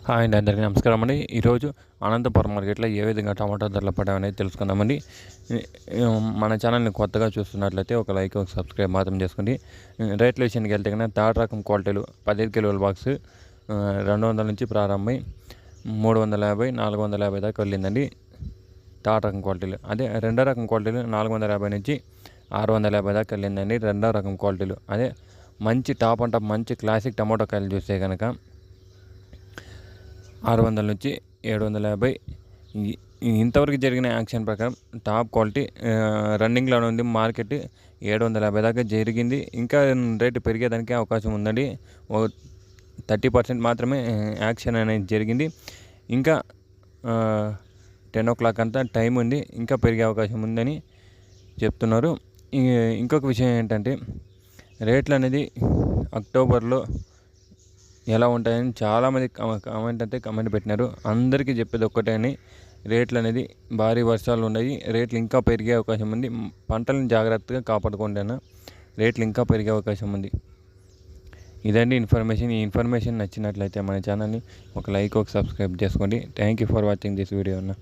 Hi అండి, అందరికీ నమస్కారం అండి. ఈరోజు అనంతపురం మార్కెట్లో ఏ విధంగా టమాటా ధరలు పడ్డాయనేది తెలుసుకుందామండి. మన ఛానల్ని కొత్తగా చూస్తున్నట్లయితే ఒక లైక్, ఒక సబ్స్క్రైబ్ మాత్రం చేసుకోండి. రేట్ల విషయానికి వెళ్తే కన్నా థర్డ్ రకం క్వాలిటీలు 15 కిలోల బాక్స్ 200 నుంచి ప్రారంభమై 350, 450 దాకా వెళ్ళిందండి. థర్డ్ రకం క్వాలిటీలు. అదే రెండో రకం క్వాలిటీలు 450 నుంచి 650 దాకా వెళ్ళిందండి. రెండో రకం క్వాలిటీలు. అదే మంచి టాప్ అండ్ టాప్ మంచి క్లాసిక్ టమాటో కాయలు చూస్తే కనుక 600 నుంచి 750. ఇంతవరకు జరిగిన యాక్షన్ ప్రకారం టాప్ క్వాలిటీ రన్నింగ్లో ఉంది. మార్కెట్ 750 దాకా జరిగింది. ఇంకా రేటు పెరిగేదానికి అవకాశం ఉందండి. 30% మాత్రమే యాక్షన్ అనేది జరిగింది. ఇంకా 10 o'clock అంతా టైం ఉంది. ఇంకా పెరిగే అవకాశం ఉందని చెప్తున్నారు. ఇంకొక విషయం ఏంటంటే రేట్లు అనేది అక్టోబర్లో ఎలా ఉంటాయని చాలామంది కామెంట్ పెట్టినారు. అందరికీ చెప్పేది ఒక్కటే అని, రేట్లు అనేది భారీ వర్షాలు ఉన్నాయి, రేట్లు ఇంకా పెరిగే అవకాశం ఉంది, పంటలను జాగ్రత్తగా కాపాడుకోండి అన్న, రేట్లు ఇంకా పెరిగే అవకాశం ఉంది. ఇదండి ఇన్ఫర్మేషన్. ఈ ఇన్ఫర్మేషన్ నచ్చినట్లయితే మన ఛానల్ని ఒక లైక్, ఒక సబ్స్క్రైబ్ చేసుకోండి. Thank you for watching this video అన్న.